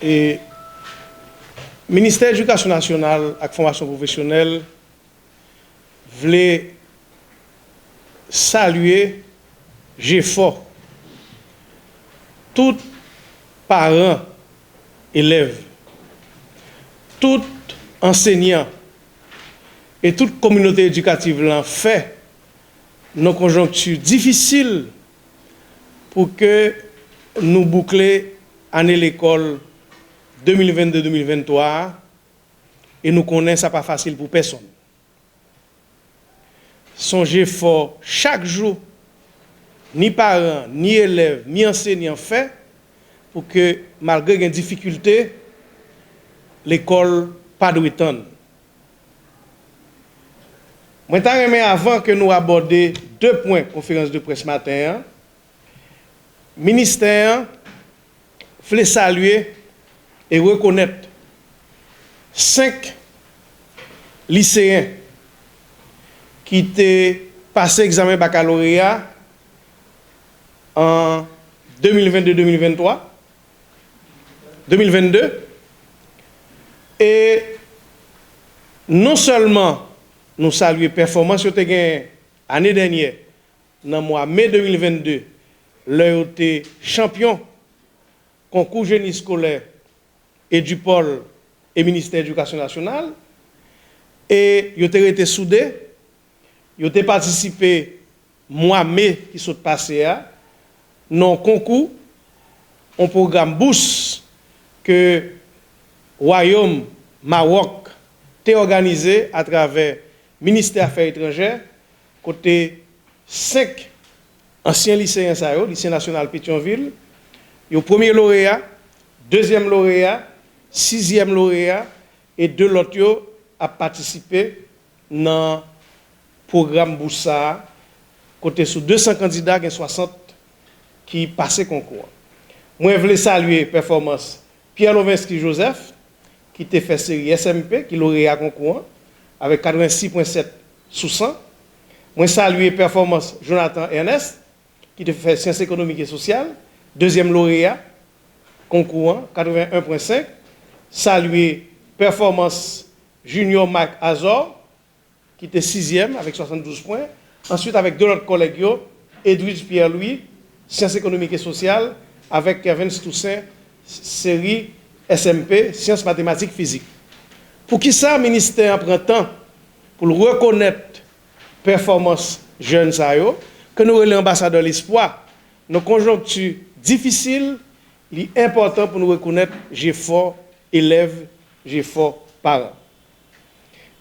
Et ministère de l'Éducation nationale et formation professionnelle voulait saluer GFOR, tous parents, élèves, tout enseignants et toute communauté éducative l'ont fait nos conjonctures difficiles pour que nous bouclions l'année l'école 2022-2023 et nous connaissons ça pas facile pour personne. Songez fort chaque jour, ni parents, ni élèves, ni enseignants fait pour que malgré les difficultés, l'école pas de temps. Moi, avant que nous abordions 2 points conférence de presse matin, le ministère voulait saluer et reconnaître 5 lycéens qui étaient passés examen baccalauréat en 2022-2023, 2022, et non seulement nous saluons les performances que nous l'année dernière, dans le mois de mai 2022, leur été champion concours génie scolaire et du pôle et ministère de l'Éducation nationale, et ils ont été soudés, ils ont participé mois mai qui sont passés à non concours, un programme bourse que Royaume Maroc a organisé à travers le ministère des Affaires étrangères, côté 5 anciens lycéens, lycée national Pétionville, le premier lauréat, deuxième lauréat, 6e lauréat, et 2 autres ont participé dans le programme Boussa, côté sur 200 candidats, il y a 60 qui passaient concours. Moi, je voulais saluer la performance Pierre Lovinski Joseph, qui a fait série SMP, qui lauréat concours, avec 86,7 sur 100. Moi, saluer la performance Jonathan Ernest, qui a fait sciences économiques et sociales, 2e lauréat concours, 81,5. Saluer performance Junior Mac Azor, qui était 6e avec 72 points. Ensuite, avec 2 autres collègues, Edwidge Pierre-Louis, sciences économiques et sociales, avec Kevin Toussaint, série SMP, sciences mathématiques physiques. Pour qui ça, le ministère prend temps pour reconnaître performance jeunes, que nous sommes l'ambassadeur de l'espoir, nos conjonctures difficiles, il est important pour nous reconnaître j'ai fort élèves, j'ai fort parents.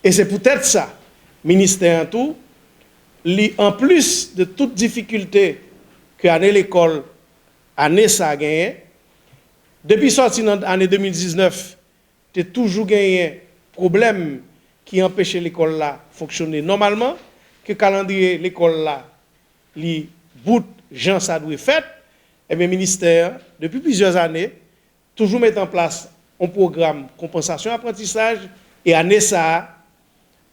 Et c'est peut-être ça, ministère en tout, en plus de toutes difficultés que l'année l'école, année ça a gagné, depuis sorti dans l'année 2019, tu as toujours gagné problème qui empêchait l'école là fonctionner normalement, que le calendrier l'école là, les bouts gens ça doit fait, et bien le ministère, depuis plusieurs années, toujours met en place un programme compensation apprentissage, et année ça,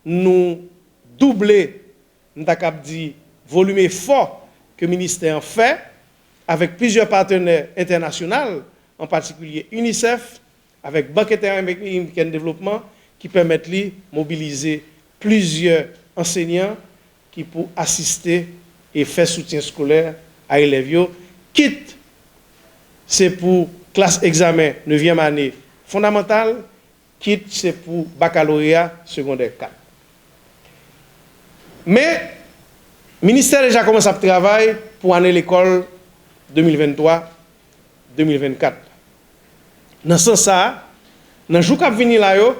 nous doubler, nous avons dit, volume fort que le ministère fait, avec plusieurs partenaires internationaux, en particulier UNICEF, avec Banque interaméricaine de développement, qui permettent de mobiliser plusieurs enseignants qui pour assister et faire soutien scolaire à élèves. Quitte, c'est pour classe examen 9e année fondamentale, quitte, c'est pour baccalauréat secondaire 4. Mais, le ministère a déjà commencé à travailler pour l'année l'école 2023-2024. Dans ce sens, dans le jour qui venir là, le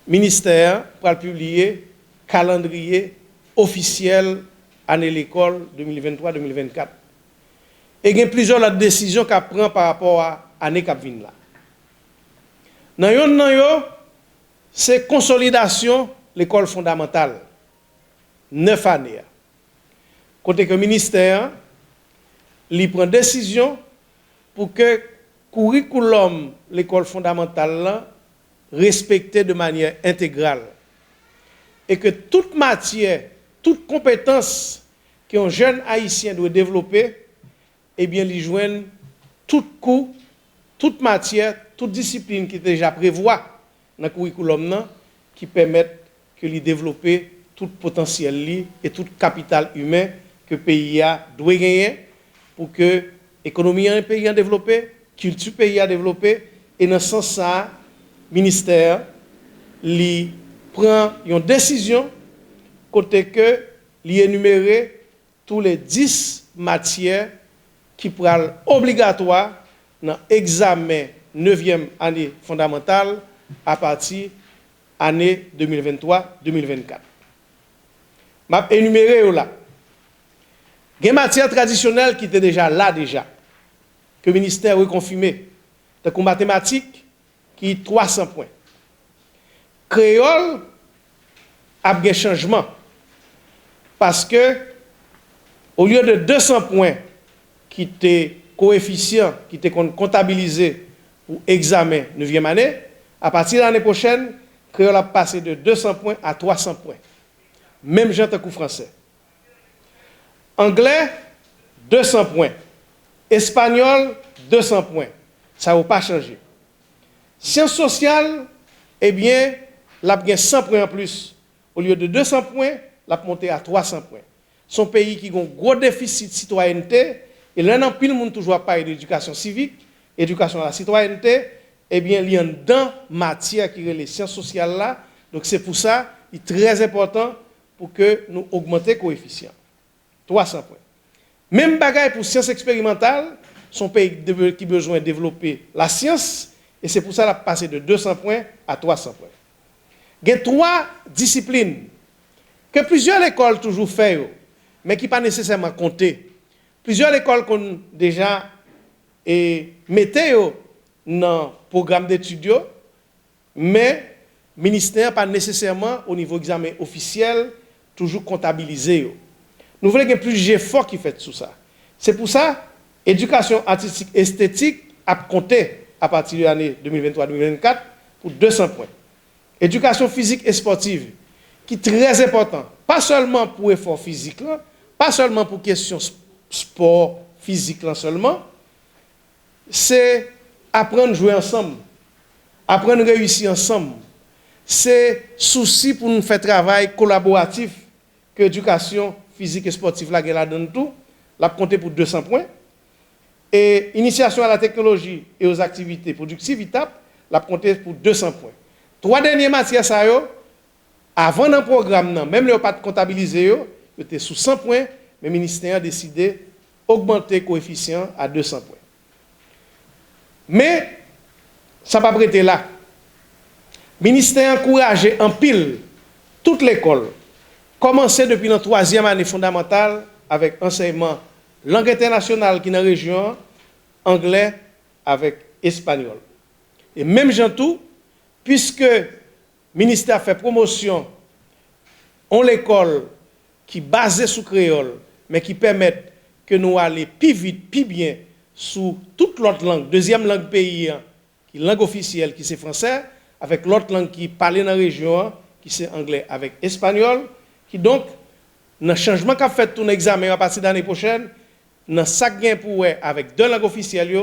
ministère va publier calendrier officiel année l'école 2023-2024. Et il y a plusieurs autres décisions qu'elle prend par rapport à l'année qui vient là. Dans yon, c'est consolidation de l'école fondamentale. 9 années. Côté que le ministère, il prend décision pour que le curriculum de l'école fondamentale respecté de manière intégrale. Et que toute matière, toute compétence qu'un jeune haïtien doit développer, eh bien, il joigne tout cours, toute matière, toute discipline qui déjà prévoit dans le curriculum qui permettent que lui développer tout potentiel et tout capital humain que le pays doit gagner pour que l'économie d'un pays a développé, culture pays a développé, et dans ce sens ça, le ministère prend une décision côté que énumérer tous les 10 matières qui seront obligatoires dans l'examen 9e année fondamentale à partir de l'année 2023-2024. Je vais énumérer là. Il y a des matières traditionnelles qui étaient déjà là, que le ministère a confirmé. Donc, mathématiques, qui est 300 points. Créole a un changement. Parce que, au lieu de 200 points qui étaient coefficients, qui étaient comptabilisés pour examen 9e année, à partir de l'année prochaine, Créole a passé de 200 points à 300 points. Même gens que français. Anglais, 200 points. Espagnol, 200 points. Ça ne va pas changer. Sciences sociales, eh bien, la a 100 points en plus. Au lieu de 200 points, la a monté à 300 points. Son pays qui a un gros déficit de citoyenneté, et l'un en pile, monde toujours pas d'éducation civique, éducation à la citoyenneté, eh bien, il y a dans matière qui est les sciences sociales là. Donc, c'est pour ça, il est très important pour que nous augmenter le coefficient. 300 points. Même bagaille pour sciences expérimentales, son pays qui a besoin de développer la science, et c'est pour ça qu'il a passé de 200 points à 300 points. Il y a 3 disciplines que plusieurs écoles toujours font, mais qui ne sont pas nécessairement comptées. Plusieurs écoles qui ont déjà mettez dans le programme d'études, mais le ministère n'a pas nécessairement, au niveau examen officiel, toujours comptabilisé. Nous voulons qu'il y ait plus d'efforts qui fait tout ça. C'est pour ça, éducation artistique esthétique a compté à partir de l'année 2023-2024 pour 200 points. Éducation physique et sportive, qui est très important, pas seulement pour effort physique, là, pas seulement pour question sport physique là seulement, c'est apprendre à jouer ensemble, apprendre à réussir ensemble. C'est souci pour nous faire travail collaboratif que l'éducation physique et sportive là donne tout, l'a compté pour 200 points. Et initiation à la technologie et aux activités productives, l'a compté pour 200 points. 3 dernières matières, ça avant dans le programme, même le pas comptabilisé, il était sous 100 points, mais le ministère a décidé d'augmenter le coefficient à 200 points. Mais, ça n'a pas prêté là. Le ministère a encouragé en pile toute l'école, commencer depuis la 3e année fondamentale avec enseignement langue internationale qui est dans la région, anglais avec espagnol. Et même gens tout, puisque le ministère fait promotion en l'école qui est basée sur créole, mais qui permet que nous allions plus vite, plus bien sous toute l'autre langue, deuxième langue pays, qui est langue officielle, qui c'est français, avec l'autre langue qui parle dans la région, qui c'est anglais avec espagnol, qui donc, dans le changement qu'a fait ton examen à partir de l'année prochaine, dans ça gain pour avec 2 langues officielles,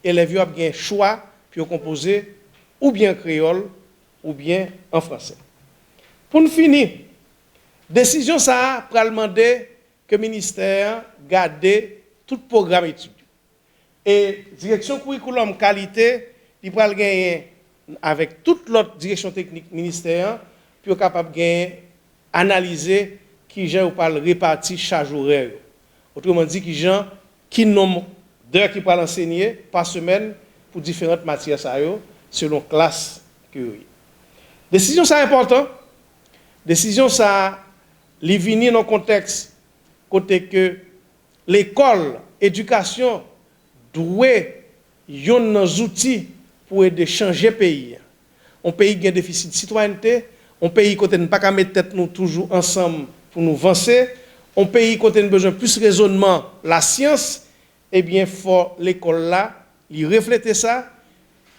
élèves ont un choix pour composer ou bien créole ou bien en français. Pour nous finir, décision ça a demander que le ministère garde tout programme études. Et direction curriculum qualité, il va gagner avec toute l'autre direction technique ministère pour capable gagner analyser qui gens parle répartir charge horaire. Autrement dit qui nombre d'heures qui parle enseigner par semaine pour différentes matières ça selon classe que oui. Décision ça important. Décision ça li venir dans contexte côté que l'école éducation doit yon nos outils pour aider changer pays. Un pays qui a un déficit de citoyenneté, un pays qui n'a pas qu'à mettre tête nous toujours ensemble pour nous avancer, un pays qui a besoin de plus de raisonnement, la science, eh bien, faut l'école là, il refléter ça,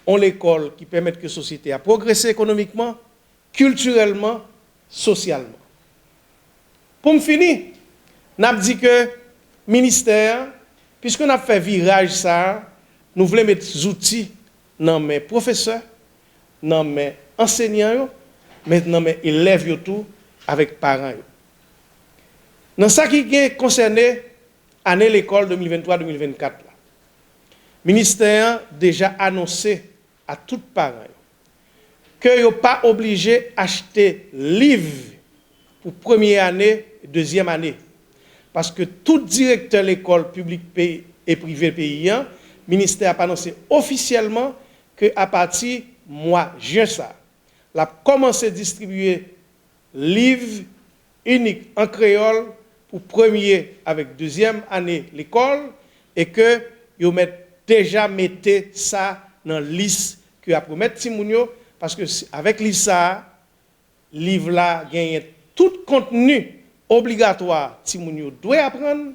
on l'école qui permet que la société a progressé économiquement, culturellement, socialement. Pour me finir, n'a dit que ministère, puisqu'on a fait virage ça, nous voulons mettre des outils dans mes professeurs, dans mes enseignants, mais dans mes élèves tout avec parents. Dans ça qui est concerné l'année l'école 2023-2024, le ministère a déjà annoncé à tous les parents que vous pas obligé d'acheter livres pour première année et deuxième année. Parce que tout directeur de l'école publique et privée pays, le ministère a annoncé officiellement qu'à partir du mois de juin, il a commencé à distribuer livres uniques en créole pour première avec deuxième année l'école et que vous déjà mettez ça dans la liste que a promettre Timounio parce que avec l'ISA, livre là gagne tout contenu obligatoire Timounio doit apprendre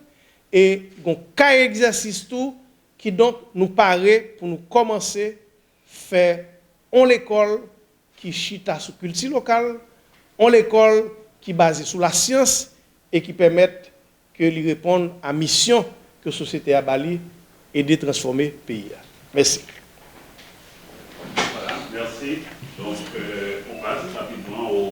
et un cas exercice tout qui donc nous paraît pour nous commencer faire on l'école qui chita sur culture locale, on l'école qui basée sur la science et qui permettent que lui répondent à la mission que la société a bali et de transformer le pays. Merci. Voilà, merci. Donc, on passe rapidement au